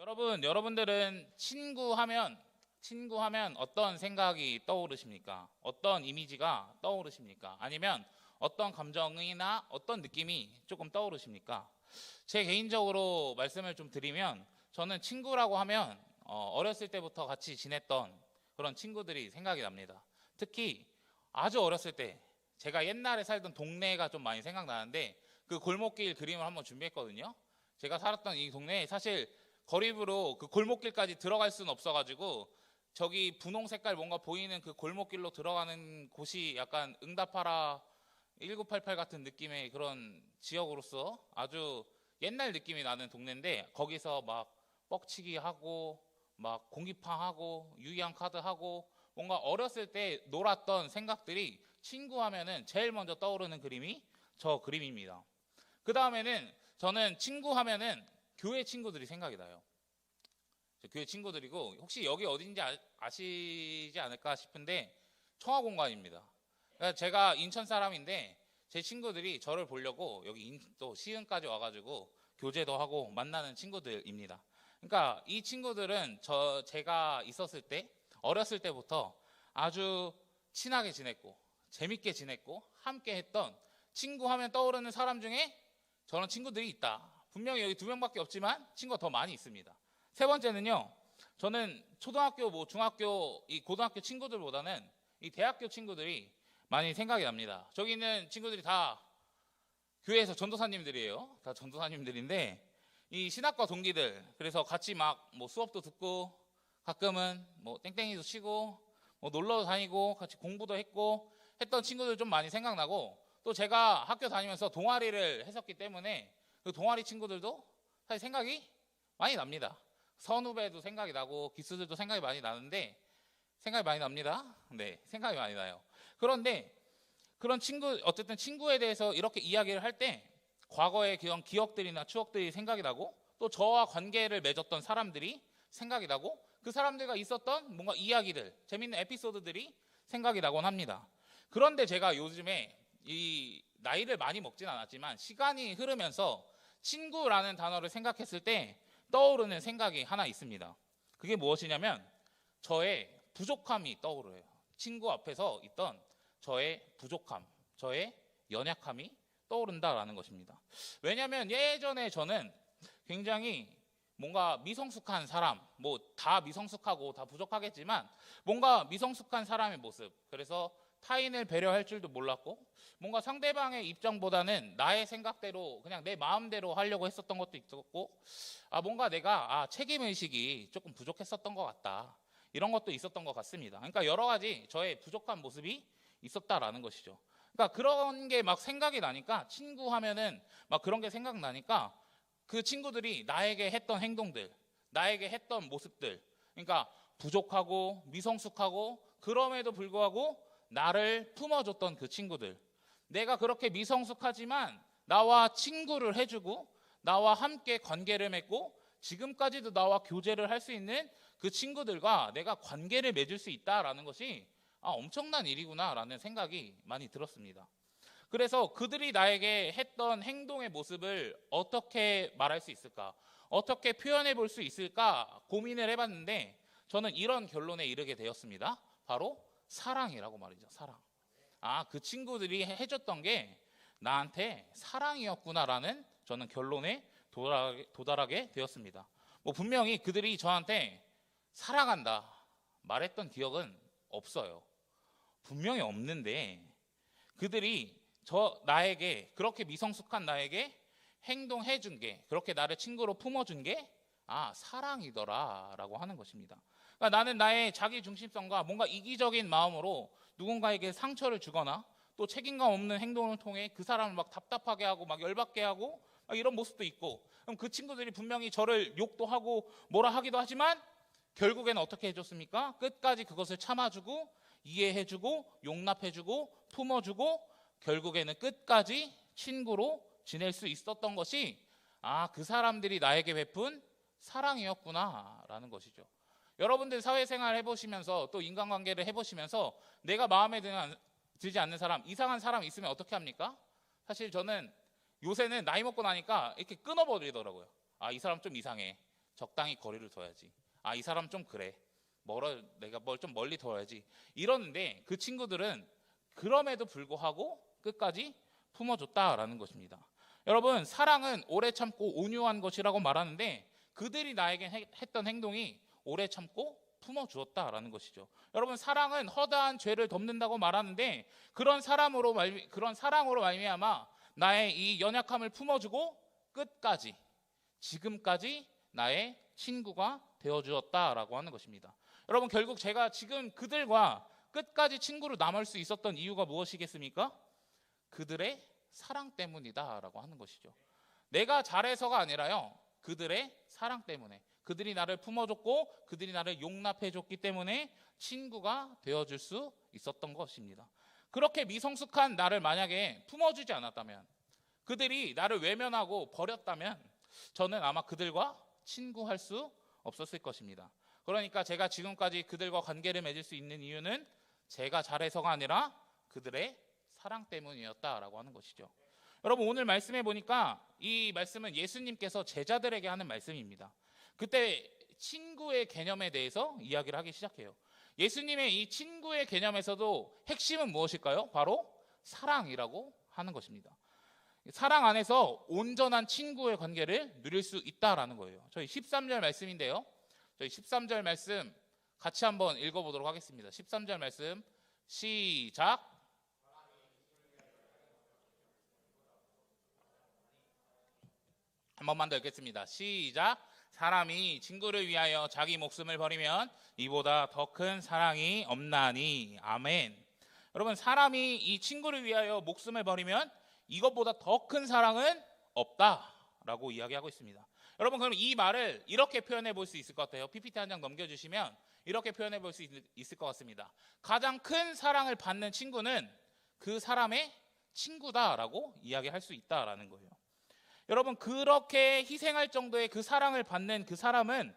여러분들은 친구하면 어떤 생각이 떠오르십니까? 어떤 이미지가 떠오르십니까? 아니면 어떤 감정이나 어떤 느낌이 조금 떠오르십니까? 제 개인적으로 말씀을 좀 드리면 저는 친구라고 하면 어렸을 때부터 같이 지냈던 그런 친구들이 생각이 납니다. 특히 아주 어렸을 때 제가 옛날에 살던 동네가 좀 많이 생각나는데 그 골목길 그림을 한번 준비했거든요. 제가 살았던 이 동네에 사실 거리부로 그 골목길까지 들어갈 수는 없어가지고 저기 분홍 색깔 뭔가 보이는 그 골목길로 들어가는 곳이 약간 응답하라 1988 같은 느낌의 그런 지역으로서 아주 옛날 느낌이 나는 동네인데 거기서 막 뻑치기 하고 막 공기팡 하고 유희왕 카드 하고 뭔가 어렸을 때 놀았던 생각들이 친구 하면은 제일 먼저 떠오르는 그림이 저 그림입니다. 그 다음에는 저는 친구 하면은 교회 친구들이 생각이 나요. 교회 친구들이고 혹시 여기 어딘지 아시지 않을까 싶은데 청화공관입니다. 그러니까 제가 인천 사람인데 제 친구들이 저를 보려고 여기 또 시흥까지 와가지고 교제도 하고 만나는 친구들입니다. 그러니까 이 친구들은 제가 있었을 때 어렸을 때부터 아주 친하게 지냈고 재밌게 지냈고 함께 했던 친구 하면 떠오르는 사람 중에 저런 친구들이 있다. 분명히 여기 2명밖에 없지만 친구가 더 많이 있습니다. 세 번째는요, 저는 초등학교, 중학교, 이 고등학교 친구들보다는 이 대학교 친구들이 많이 생각이 납니다. 저기 있는 친구들이 다 교회에서 전도사님들이에요. 다 전도사님들인데 이 신학과 동기들, 그래서 같이 막 뭐 수업도 듣고 가끔은 뭐 땡땡이도 치고 뭐 놀러도 다니고 같이 공부도 했고 했던 친구들 좀 많이 생각나고 또 제가 학교 다니면서 동아리를 했었기 때문에 그 동아리 친구들도 사실 생각이 많이 납니다. 선후배도 생각이 나고 기수들도 생각이 많이 나는데 생각이 많이 납니다. 네, 생각이 많이 나요. 그런데 그런 어쨌든 친구에 대해서 이렇게 이야기를 할 때 과거의 그런 기억들이나 추억들이 생각이 나고 또 저와 관계를 맺었던 사람들이 생각이 나고 그 사람들과 있었던 뭔가 이야기들, 재밌는 에피소드들이 생각이 나곤 합니다. 그런데 제가 요즘에 이 나이를 많이 먹진 않았지만 시간이 흐르면서 친구라는 단어를 생각했을 때 떠오르는 생각이 하나 있습니다. 그게 무엇이냐면 저의 부족함이 떠오르요. 친구 앞에서 있던 저의 부족함, 저의 연약함이 떠오른다라는 것입니다. 왜냐하면 예전에 저는 굉장히 뭔가 미성숙한 사람, 뭐 다 미성숙하고 다 부족하겠지만 뭔가 미성숙한 사람의 모습, 그래서 타인을 배려할 줄도 몰랐고 뭔가 상대방의 입장보다는 나의 생각대로 그냥 내 마음대로 하려고 했었던 것도 있었고 뭔가 내가 책임의식이 조금 부족했었던 것 같다, 이런 것도 있었던 것 같습니다. 그러니까 여러 가지 저의 부족한 모습이 있었다라는 것이죠. 그러니까 그런 게 막 생각이 나니까 친구 하면은 막 그런 게 생각나니까 그 친구들이 나에게 했던 행동들, 나에게 했던 모습들, 그러니까 부족하고 미성숙하고 그럼에도 불구하고 나를 품어줬던 그 친구들, 내가 그렇게 미성숙하지만 나와 친구를 해주고 나와 함께 관계를 맺고 지금까지도 나와 교제를 할 수 있는 그 친구들과 내가 관계를 맺을 수 있다라는 것이 엄청난 일이구나라는 생각이 많이 들었습니다. 그래서 그들이 나에게 했던 행동의 모습을 어떻게 말할 수 있을까? 어떻게 표현해 볼 수 있을까? 고민을 해봤는데 저는 이런 결론에 이르게 되었습니다. 바로 사랑이라고 말이죠. 사랑. 그 친구들이 해줬던 게 나한테 사랑이었구나라는 저는 결론에 도달하게 되었습니다. 뭐 분명히 그들이 저한테 사랑한다 말했던 기억은 없어요. 분명히 없는데 그들이 나에게 그렇게 미성숙한 나에게 행동해 준 게, 그렇게 나를 친구로 품어준 게 사랑이더라라고 하는 것입니다. 그러니까 나는 나의 자기 중심성과 뭔가 이기적인 마음으로 누군가에게 상처를 주거나 또 책임감 없는 행동을 통해 그 사람을 막 답답하게 하고 막 열받게 하고 막 이런 모습도 있고, 그럼 그 친구들이 분명히 저를 욕도 하고 뭐라 하기도 하지만 결국에는 어떻게 해줬습니까? 끝까지 그것을 참아주고 이해해주고 용납해주고 품어주고 결국에는 끝까지 친구로 지낼 수 있었던 것이 그 사람들이 나에게 베푼 사랑이었구나라는 것이죠. 여러분들 사회생활 해보시면서 또 인간관계를 해보시면서 내가 마음에 들지 않는 사람, 이상한 사람 있으면 어떻게 합니까? 사실 저는 요새는 나이 먹고 나니까 이렇게 끊어버리더라고요. 이 사람 좀 이상해. 적당히 거리를 둬야지. 아, 이 사람 좀 그래. 내가 뭘 좀 멀리 둬야지. 이러는데 그 친구들은 그럼에도 불구하고 끝까지 품어줬다라는 것입니다. 여러분, 사랑은 오래 참고 온유한 것이라고 말하는데 그들이 나에게 했던 행동이 오래 참고 품어주었다라는 것이죠. 여러분, 사랑은 허다한 죄를 덮는다고 말하는데 그런 사랑으로 말미암아 나의 이 연약함을 품어주고 끝까지, 지금까지 나의 친구가 되어주었다라고 하는 것입니다. 여러분, 결국 제가 지금 그들과 끝까지 친구로 남을 수 있었던 이유가 무엇이겠습니까? 그들의 사랑 때문이다라고 하는 것이죠. 내가 잘해서가 아니라요, 그들의 사랑 때문에, 그들이 나를 품어줬고 그들이 나를 용납해줬기 때문에 친구가 되어줄 수 있었던 것입니다. 그렇게 미성숙한 나를 만약에 품어주지 않았다면, 그들이 나를 외면하고 버렸다면 저는 아마 그들과 친구할 수 없었을 것입니다. 그러니까 제가 지금까지 그들과 관계를 맺을 수 있는 이유는 제가 잘해서가 아니라 그들의 사랑 때문이었다라고 하는 것이죠. 여러분, 오늘 말씀해 보니까 이 말씀은 예수님께서 제자들에게 하는 말씀입니다. 그때 친구의 개념에 대해서 이야기를 하기 시작해요. 예수님의 이 친구의 개념에서도 핵심은 무엇일까요? 바로 사랑이라고 하는 것입니다. 사랑 안에서 온전한 친구의 관계를 누릴 수 있다라는 거예요. 저희 13절 말씀인데요, 저희 13절 말씀 같이 한번 읽어보도록 하겠습니다. 13절 말씀 시작. 한 번만 더 읽겠습니다. 시작. 사람이 친구를 위하여 자기 목숨을 버리면 이보다 더 큰 사랑이 없나니. 아멘. 여러분, 사람이 이 친구를 위하여 목숨을 버리면 이것보다 더 큰 사랑은 없다라고 이야기하고 있습니다. 여러분, 그럼 이 말을 이렇게 표현해 볼 수 있을 것 같아요. PPT 한 장 넘겨주시면 이렇게 표현해 볼 수 있을 것 같습니다. 가장 큰 사랑을 받는 친구는 그 사람의 친구다라고 이야기할 수 있다라는 거예요. 여러분, 그렇게 희생할 정도의 그 사랑을 받는 그 사람은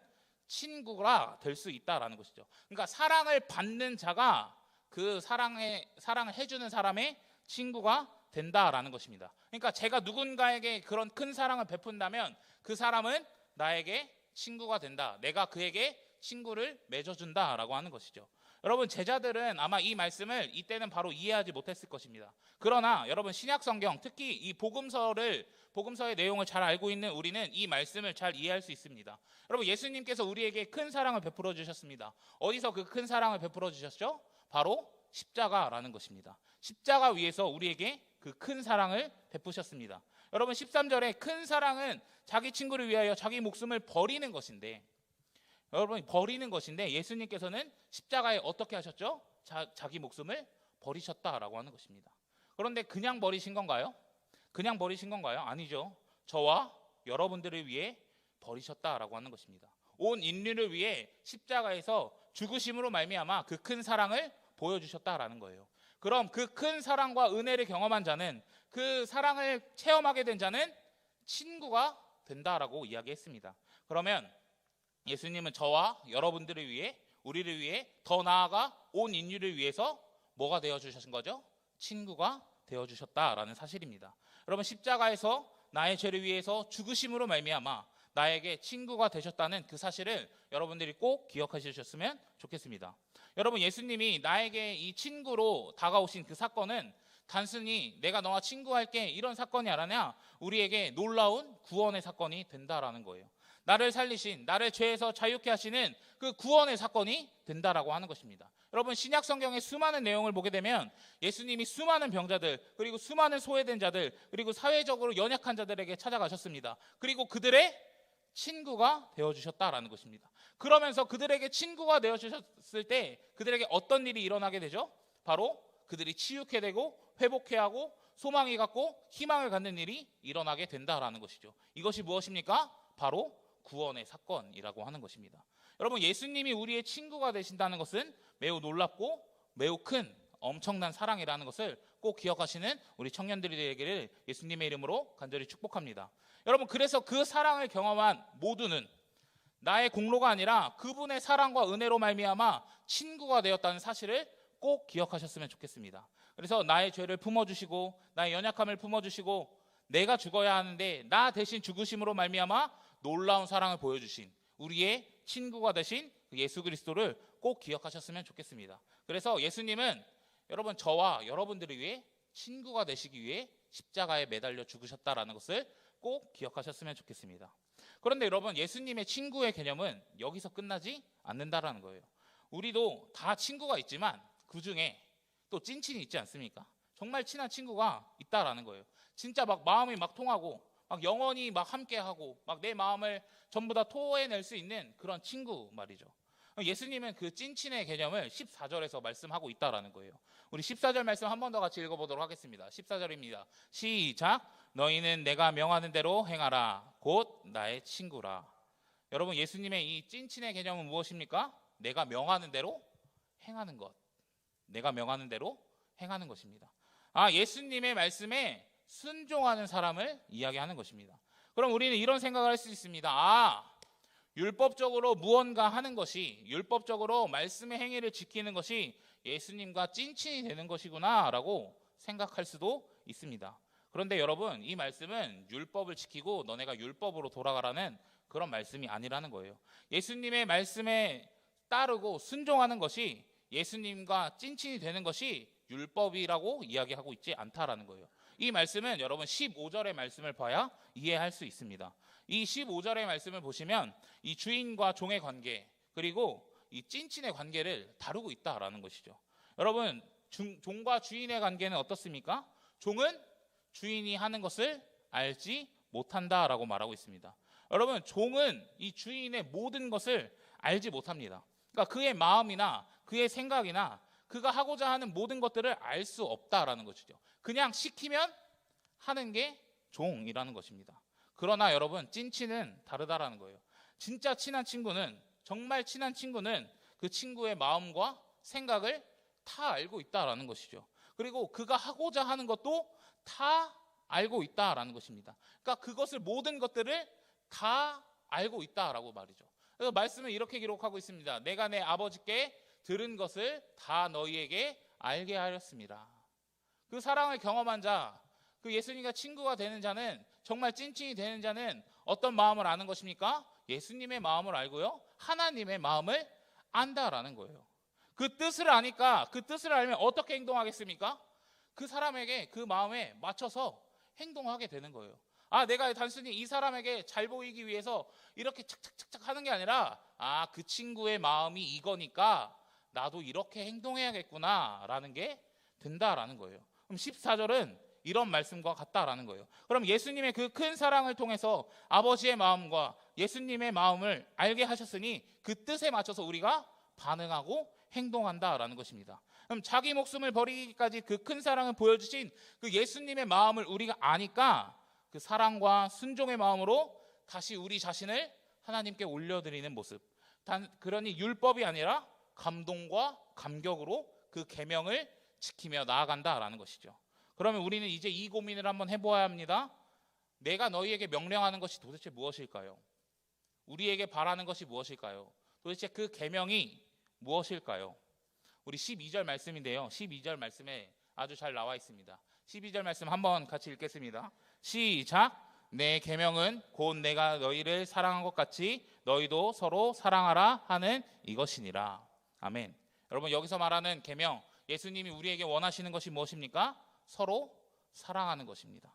친구가 될 수 있다라는 것이죠. 그러니까 사랑을 받는 자가 그 사랑을 해주는 사람의 친구가 된다라는 것입니다. 그러니까 제가 누군가에게 그런 큰 사랑을 베푼다면 그 사람은 나에게 친구가 된다. 내가 그에게 친구를 맺어준다라고 하는 것이죠. 여러분, 제자들은 아마 이 말씀을 이때는 바로 이해하지 못했을 것입니다. 그러나 여러분, 신약성경, 특히 이 복음서의 내용을 잘 알고 있는 우리는 이 말씀을 잘 이해할 수 있습니다. 여러분, 예수님께서 우리에게 큰 사랑을 베풀어 주셨습니다. 어디서 그 큰 사랑을 베풀어 주셨죠? 바로 십자가라는 것입니다. 십자가 위에서 우리에게 그 큰 사랑을 베푸셨습니다. 여러분, 13절에 큰 사랑은 자기 친구를 위하여 자기 목숨을 버리는 것인데, 여러분, 버리는 것인데 예수님께서는 십자가에 어떻게 하셨죠? 자기 목숨을 버리셨다라고 하는 것입니다. 그런데 그냥 버리신 건가요? 그냥 버리신 건가요? 아니죠. 저와 여러분들을 위해 버리셨다라고 하는 것입니다. 온 인류를 위해 십자가에서 죽으심으로 말미암아 그 큰 사랑을 보여주셨다라는 거예요. 그럼 그 큰 사랑과 은혜를 경험한 자는, 그 사랑을 체험하게 된 자는 친구가 된다라고 이야기했습니다. 그러면 예수님은 저와 여러분들을 위해, 우리를 위해, 더 나아가 온 인류를 위해서 뭐가 되어주신 거죠? 친구가 되어주셨다라는 사실입니다. 여러분, 십자가에서 나의 죄를 위해서 죽으심으로 말미암아 나에게 친구가 되셨다는 그 사실을 여러분들이 꼭 기억하셨으면 좋겠습니다. 여러분, 예수님이 나에게 이 친구로 다가오신 그 사건은 단순히 내가 너와 친구할게 이런 사건이 아니라 우리에게 놀라운 구원의 사건이 된다라는 거예요. 나를 살리신, 나를 죄에서 자유케 하시는 그 구원의 사건이 된다라고 하는 것입니다. 여러분, 신약 성경의 수많은 내용을 보게 되면 예수님이 수많은 병자들, 그리고 수많은 소외된 자들, 그리고 사회적으로 연약한 자들에게 찾아가셨습니다. 그리고 그들의 친구가 되어주셨다라는 것입니다. 그러면서 그들에게 친구가 되어주셨을 때 그들에게 어떤 일이 일어나게 되죠? 바로 그들이 치유케 되고 회복케 하고 소망이 갖고 희망을 갖는 일이 일어나게 된다라는 것이죠. 이것이 무엇입니까? 바로 구원의 사건이라고 하는 것입니다. 여러분, 예수님이 우리의 친구가 되신다는 것은 매우 놀랍고 매우 큰 엄청난 사랑이라는 것을 꼭 기억하시는 우리 청년들이 되기를 예수님의 이름으로 간절히 축복합니다. 여러분, 그래서 그 사랑을 경험한 모두는 나의 공로가 아니라 그분의 사랑과 은혜로 말미암아 친구가 되었다는 사실을 꼭 기억하셨으면 좋겠습니다. 그래서 나의 죄를 품어주시고 나의 연약함을 품어주시고 내가 죽어야 하는데 나 대신 죽으심으로 말미암아 놀라운 사랑을 보여주신 우리의 친구가 되신 예수 그리스도를 꼭 기억하셨으면 좋겠습니다. 그래서 예수님은 여러분 저와 여러분들을 위해 친구가 되시기 위해 십자가에 매달려 죽으셨다라는 것을 꼭 기억하셨으면 좋겠습니다. 그런데 여러분 예수님의 친구의 개념은 여기서 끝나지 않는다라는 거예요. 우리도 다 친구가 있지만 그 중에 또 찐친이 있지 않습니까? 정말 친한 친구가 있다라는 거예요. 진짜 막 마음이 막 통하고 막 영원히 막 함께하고 막 내 마음을 전부 다 토해낼 수 있는 그런 친구 말이죠. 예수님은 그 찐친의 개념을 14절에서 말씀하고 있다라는 거예요. 우리 14절 말씀 한 번 더 같이 읽어보도록 하겠습니다. 14절입니다. 시작. 너희는 내가 명하는 대로 행하라. 곧 나의 친구라. 여러분 예수님의 이 찐친의 개념은 무엇입니까? 내가 명하는 대로 행하는 것. 내가 명하는 대로 행하는 것입니다. 예수님의 말씀에 순종하는 사람을 이야기하는 것입니다. 그럼 우리는 이런 생각을 할 수 있습니다. 율법적으로 무언가 하는 것이, 율법적으로 말씀의 행위를 지키는 것이 예수님과 찐친이 되는 것이구나 라고 생각할 수도 있습니다. 그런데 여러분 이 말씀은 율법을 지키고 너네가 율법으로 돌아가라는 그런 말씀이 아니라는 거예요. 예수님의 말씀에 따르고 순종하는 것이 예수님과 찐친이 되는 것이 율법이라고 이야기하고 있지 않다라는 거예요. 이 말씀은 여러분 15절의 말씀을 봐야 이해할 수 있습니다. 이 15절의 말씀을 보시면 이 주인과 종의 관계 그리고 이 찐친의 관계를 다루고 있다라는 것이죠. 여러분 종과 주인의 관계는 어떻습니까? 종은 주인이 하는 것을 알지 못한다라고 말하고 있습니다. 여러분 종은 이 주인의 모든 것을 알지 못합니다. 그러니까 그의 마음이나 그의 생각이나 그가 하고자 하는 모든 것들을 알 수 없다라는 것이죠. 그냥 시키면 하는 게 종이라는 것입니다. 그러나 여러분 찐친은 다르다라는 거예요. 진짜 친한 친구는, 정말 친한 친구는 그 친구의 마음과 생각을 다 알고 있다라는 것이죠. 그리고 그가 하고자 하는 것도 다 알고 있다라는 것입니다. 그러니까 그것을 모든 것들을 다 알고 있다라고 말이죠. 그래서 말씀은 이렇게 기록하고 있습니다. 내가 내 아버지께 들은 것을 다 너희에게 알게 하였습니다. 그 사랑을 경험한 자, 그 예수님과 친구가 되는 자는, 정말 찐친이 되는 자는 어떤 마음을 아는 것입니까? 예수님의 마음을 알고요, 하나님의 마음을 안다라는 거예요. 그 뜻을 아니까, 그 뜻을 알면 어떻게 행동하겠습니까? 그 사람에게 그 마음에 맞춰서 행동하게 되는 거예요. 내가 단순히 이 사람에게 잘 보이기 위해서 이렇게 착착착착 하는 게 아니라 그 친구의 마음이 이거니까 나도 이렇게 행동해야겠구나 라는 게 든다라는 거예요. 그럼 14절은 이런 말씀과 같다라는 거예요. 그럼 예수님의 그 큰 사랑을 통해서 아버지의 마음과 예수님의 마음을 알게 하셨으니 그 뜻에 맞춰서 우리가 반응하고 행동한다라는 것입니다. 그럼 자기 목숨을 버리기까지 그 큰 사랑을 보여주신 그 예수님의 마음을 우리가 아니까 그 사랑과 순종의 마음으로 다시 우리 자신을 하나님께 올려드리는 모습. 그러니 율법이 아니라 감동과 감격으로 그 계명을 지키며 나아간다라는 것이죠. 그러면 우리는 이제 이 고민을 한번 해보아야 합니다. 내가 너희에게 명령하는 것이 도대체 무엇일까요? 우리에게 바라는 것이 무엇일까요? 도대체 그 계명이 무엇일까요? 우리 12절 말씀인데요. 12절 말씀에 아주 잘 나와 있습니다. 12절 말씀 한번 같이 읽겠습니다. 시작. 내 계명은 곧 내가 너희를 사랑한 것 같이 너희도 서로 사랑하라 하는 이것이니라. 아멘. 여러분 여기서 말하는 계명, 예수님이 우리에게 원하시는 것이 무엇입니까? 서로 사랑하는 것입니다.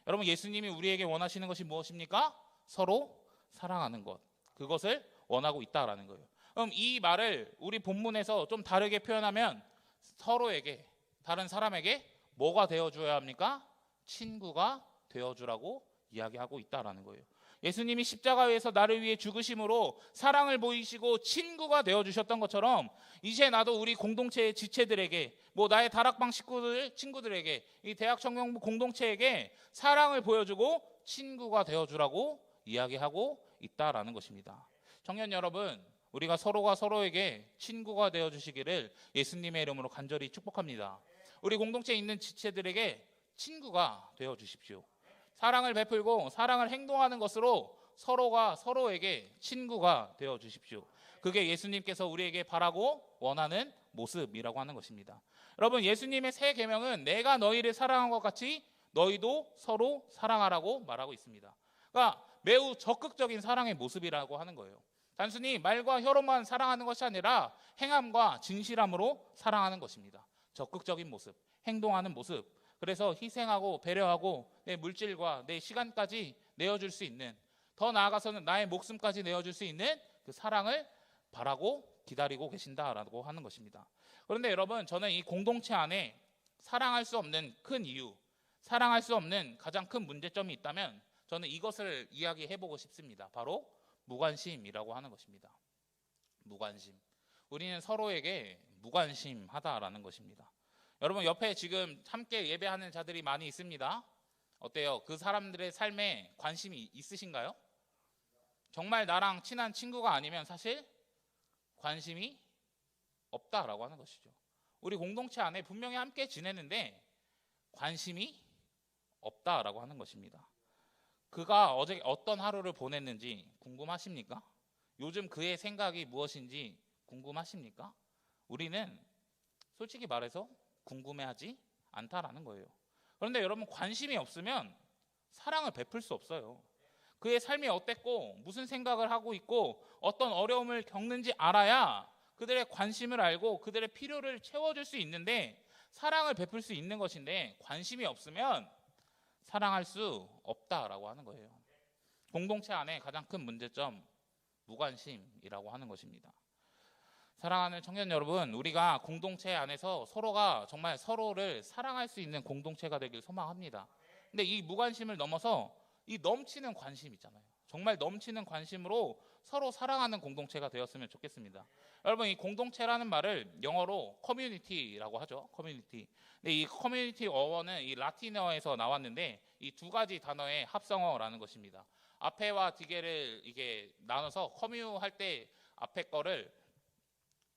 여러분 예수님이 우리에게 원하시는 것이 무엇입니까? 서로 사랑하는 것. 그것을 원하고 있다라는 거예요. 그럼 이 말을 우리 본문에서 좀 다르게 표현하면 서로에게, 다른 사람에게 뭐가 되어줘야 합니까? 친구가 되어주라고 이야기하고 있다라는 거예요. 예수님이 십자가에서 나를 위해 죽으심으로 사랑을 보이시고 친구가 되어주셨던 것처럼 이제 나도 우리 공동체의 지체들에게, 나의 다락방 식구들, 친구들에게, 이 대학 청년부 공동체에게 사랑을 보여주고 친구가 되어주라고 이야기하고 있다라는 것입니다. 청년 여러분, 우리가 서로가 서로에게 친구가 되어주시기를 예수님의 이름으로 간절히 축복합니다. 우리 공동체에 있는 지체들에게 친구가 되어주십시오. 사랑을 베풀고 사랑을 행동하는 것으로 서로가 서로에게 친구가 되어주십시오. 그게 예수님께서 우리에게 바라고 원하는 모습이라고 하는 것입니다. 여러분 예수님의 새 계명은 내가 너희를 사랑한 것 같이 너희도 서로 사랑하라고 말하고 있습니다. 그러니까 매우 적극적인 사랑의 모습이라고 하는 거예요. 단순히 말과 혀로만 사랑하는 것이 아니라 행함과 진실함으로 사랑하는 것입니다. 적극적인 모습, 행동하는 모습. 그래서 희생하고 배려하고 내 물질과 내 시간까지 내어줄 수 있는, 더 나아가서는 나의 목숨까지 내어줄 수 있는 그 사랑을 바라고 기다리고 계신다라고 하는 것입니다. 그런데 여러분, 저는 이 공동체 안에 사랑할 수 없는 큰 이유, 사랑할 수 없는 가장 큰 문제점이 있다면 저는 이것을 이야기해보고 싶습니다. 바로 무관심이라고 하는 것입니다. 무관심. 우리는 서로에게 무관심하다라는 것입니다. 여러분, 옆에 지금 함께 예배하는 자들이 많이 있습니다. 어때요? 그 사람들의 삶에 관심이 있으신가요? 정말 나랑 친한 친구가 아니면 사실 관심이 없다라고 하는 것이죠. 우리 공동체 안에 분명히 함께 지내는데 관심이 없다라고 하는 것입니다. 그가 어제 어떤 하루를 보냈는지 궁금하십니까? 요즘 그의 생각이 무엇인지 궁금하십니까? 우리는 솔직히 말해서 궁금해하지 않다라는 거예요. 그런데 여러분, 관심이 없으면 사랑을 베풀 수 없어요. 그의 삶이 어땠고 무슨 생각을 하고 있고 어떤 어려움을 겪는지 알아야 그들의 관심을 알고 그들의 필요를 채워줄 수 있는데, 사랑을 베풀 수 있는 것인데 관심이 없으면 사랑할 수 없다라고 하는 거예요. 공동체 안에 가장 큰 문제점, 무관심이라고 하는 것입니다. 사랑하는 청년 여러분, 우리가 공동체 안에서 서로가 정말 서로를 사랑할 수 있는 공동체가 되길 소망합니다. 근데 이 무관심을 넘어서 이 넘치는 관심 있잖아요. 정말 넘치는 관심으로 서로 사랑하는 공동체가 되었으면 좋겠습니다. 여러분, 이 공동체라는 말을 영어로 커뮤니티라고 하죠. 커뮤니티. 근데 이 커뮤니티 어원은 이 라틴어에서 나왔는데 이 두 가지 단어의 합성어라는 것입니다. 앞에와 뒤에를 이게 나눠서 커뮤할 때 앞에 거를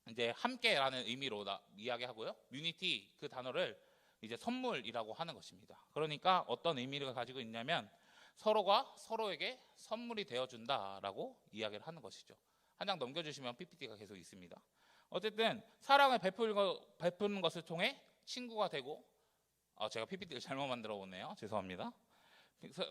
이제 함께라는 의미로 이야기하고요. 뮤니티, 그 단어를 이제 선물이라고 하는 것입니다. 그러니까 어떤 의미를 가지고 있냐면 서로가 서로에게 선물이 되어준다라고 이야기를 하는 것이죠. 한 장 넘겨주시면 PPT가 계속 있습니다. 어쨌든 사랑을 베푸는 것을 통해 친구가 되고, 제가 PPT를 잘못 만들어 보네요. 죄송합니다.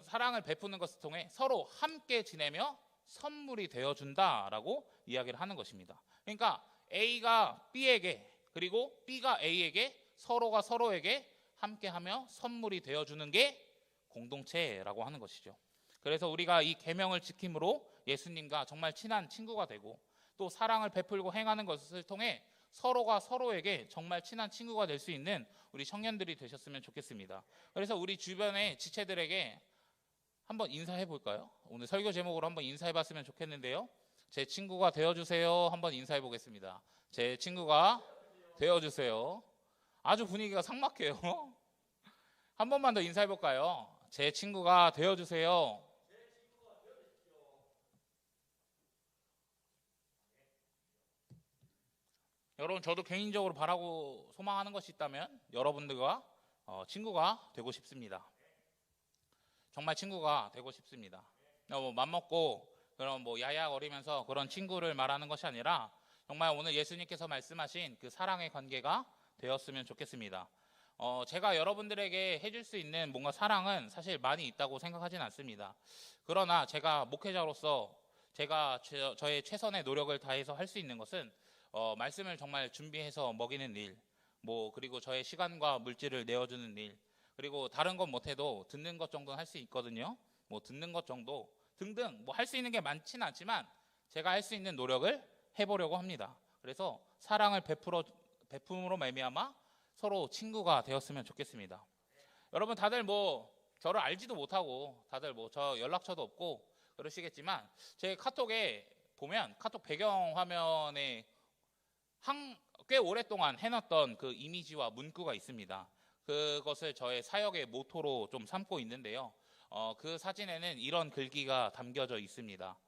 사랑을 베푸는 것을 통해 서로 함께 지내며 선물이 되어준다라고 이야기를 하는 것입니다. 그러니까 A가 B에게, 그리고 B가 A에게, 서로가 서로에게 함께하며 선물이 되어주는 게 공동체라고 하는 것이죠. 그래서 우리가 이 계명을 지킴으로 예수님과 정말 친한 친구가 되고, 또 사랑을 베풀고 행하는 것을 통해 서로가 서로에게 정말 친한 친구가 될 수 있는 우리 청년들이 되셨으면 좋겠습니다. 그래서 우리 주변의 지체들에게 한번 인사해 볼까요? 오늘 설교 제목으로 한번 인사해 봤으면 좋겠는데요. 제 친구가 되어주세요. 한번 인사해 보겠습니다. 제 친구가 되어주세요. 아주 분위기가 삭막해요. 한 번만 더 인사해 볼까요? 제 친구가 되어주세요. 여러분, 저도 개인적으로 바라고 소망하는 것이 있다면 여러분들과 친구가 되고 싶습니다. 정말 친구가 되고 싶습니다. 뭐 맘먹고 그런 뭐 야야거리면서 그런 친구를 말하는 것이 아니라 정말 오늘 예수님께서 말씀하신 그 사랑의 관계가 되었으면 좋겠습니다. 제가 여러분들에게 해줄 수 있는 뭔가 사랑은 사실 많이 있다고 생각하진 않습니다. 그러나 제가 목회자로서 제가 저의 최선의 노력을 다해서 할 수 있는 것은 말씀을 정말 준비해서 먹이는 일, 뭐 그리고 저의 시간과 물질을 내어주는 일, 그리고 다른 건 못해도 듣는 것 정도는 할 수 있거든요. 뭐 듣는 것 정도 등등 뭐 할 수 있는 게 많지는 않지만 제가 할 수 있는 노력을 해보려고 합니다. 그래서 사랑을 베품으로 말미암아 서로 친구가 되었으면 좋겠습니다. 여러분, 다들 뭐 저를 알지도 못하고 다들 뭐 저 연락처도 없고 그러시겠지만 제 카톡에 보면 카톡 배경 화면에 꽤 오랫동안 해놨던 그 이미지와 문구가 있습니다. 그것을 저의 사역의 모토로 좀 삼고 있는데요. 그 사진에는 이런 글귀가 담겨져 있습니다.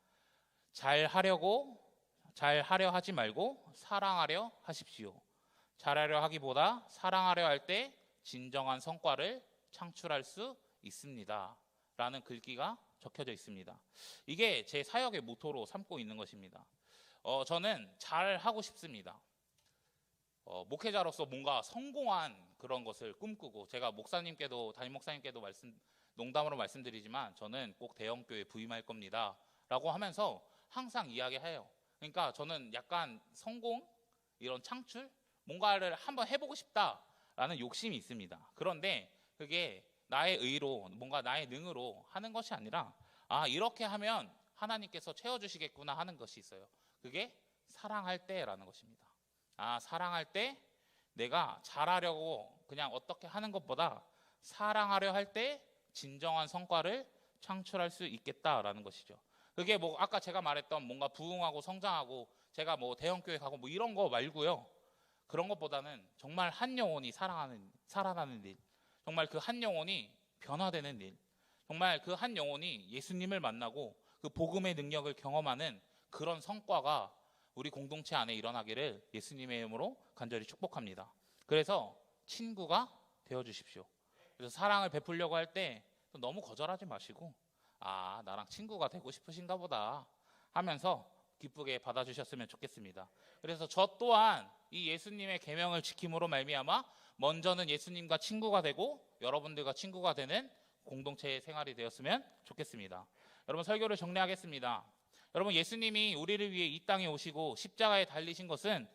잘하려 하지 말고 사랑하려 하십시오. 잘하려 하기보다 사랑하려 할 때 진정한 성과를 창출할 수 있습니다. 라는 글귀가 적혀져 있습니다. 이게 제 사역의 모토로 삼고 있는 것입니다. 저는 잘하고 싶습니다. 목회자로서 뭔가 성공한 그런 것을 꿈꾸고, 제가 담임 목사님께도 농담으로 말씀드리지만 저는 꼭 대형교회 부임할 겁니다 라고 하면서 항상 이야기해요. 그러니까 저는 약간 성공, 이런 창출, 뭔가를 한번 해보고 싶다라는 욕심이 있습니다. 그런데 그게 나의 의로, 뭔가 나의 능으로 하는 것이 아니라 이렇게 하면 하나님께서 채워주시겠구나 하는 것이 있어요. 그게 사랑할 때라는 것입니다. 사랑할 때 내가 잘하려고 그냥 어떻게 하는 것보다 사랑하려 할 때 진정한 성과를 창출할 수 있겠다라는 것이죠. 그게 뭐 아까 제가 말했던 뭔가 부흥하고 성장하고 제가 뭐 대형교회 가고 뭐 이런 거 말고요. 그런 것보다는 정말 한 영혼이 살아나는 일, 정말 그 한 영혼이 변화되는 일, 정말 그 한 영혼이 예수님을 만나고 그 복음의 능력을 경험하는 그런 성과가 우리 공동체 안에 일어나기를 예수님의 이름으로 간절히 축복합니다. 그래서 친구가 되어주십시오. 그래서 사랑을 베풀려고 할 때 너무 거절하지 마시고 나랑 친구가 되고 싶으신가 보다 하면서 기쁘게 받아주셨으면 좋겠습니다. 그래서 저 또한 이 예수님의 계명을 지킴으로 말미암아 먼저는 예수님과 친구가 되고 여러분들과 친구가 되는 공동체의 생활이 되었으면 좋겠습니다. 여러분, 설교를 정리하겠습니다. 여러분, 예수님이 우리를 위해 이 땅에 오시고 십자가에 달리신 것은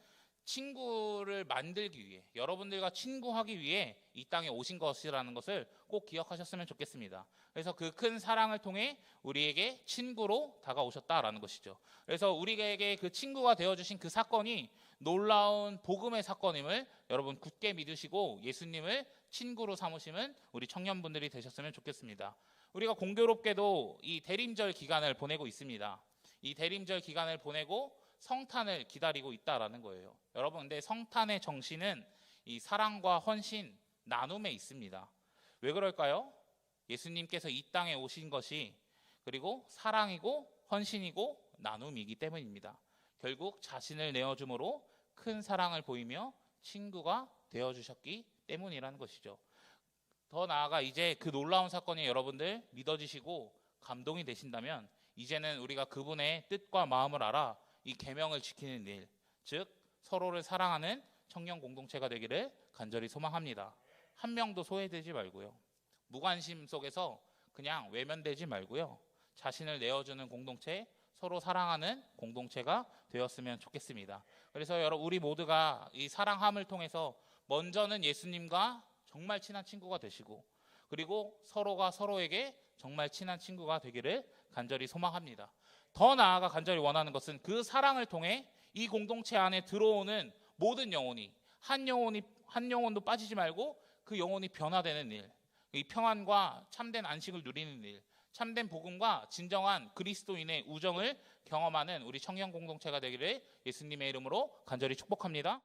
친구를 만들기 위해, 여러분들과 친구하기 위해 이 땅에 오신 것이라는 것을 꼭 기억하셨으면 좋겠습니다. 그래서 그 큰 사랑을 통해 우리에게 친구로 다가오셨다라는 것이죠. 그래서 우리에게 그 친구가 되어주신 그 사건이 놀라운 복음의 사건임을 여러분 굳게 믿으시고 예수님을 친구로 삼으시는 우리 청년분들이 되셨으면 좋겠습니다. 우리가 공교롭게도 이 대림절 기간을 보내고 있습니다. 이 대림절 기간을 보내고 성탄을 기다리고 있다라는 거예요. 여러분, 근데 성탄의 정신은 이 사랑과 헌신, 나눔에 있습니다. 왜 그럴까요? 예수님께서 이 땅에 오신 것이 그리고 사랑이고 헌신이고 나눔이기 때문입니다. 결국 자신을 내어줌으로 큰 사랑을 보이며 친구가 되어주셨기 때문이라는 것이죠. 더 나아가 이제 그 놀라운 사건이 여러분들 믿어지시고 감동이 되신다면 이제는 우리가 그분의 뜻과 마음을 알아 이 계명을 지키는 일, 즉 서로를 사랑하는 청년 공동체가 되기를 간절히 소망합니다. 한 명도 소외되지 말고요. 무관심 속에서 그냥 외면되지 말고요. 자신을 내어주는 공동체, 서로 사랑하는 공동체가 되었으면 좋겠습니다. 그래서 우리 모두가 이 사랑함을 통해서 먼저는 예수님과 정말 친한 친구가 되시고 그리고 서로가 서로에게 정말 친한 친구가 되기를 간절히 소망합니다. 더 나아가 간절히 원하는 것은 그 사랑을 통해 이 공동체 안에 들어오는 모든 영혼이 한 영혼도 빠지지 말고 그 영혼이 변화되는 일, 이 평안과 참된 안식을 누리는 일, 참된 복음과 진정한 그리스도인의 우정을 경험하는 우리 청년 공동체가 되기를 예수님의 이름으로 간절히 축복합니다.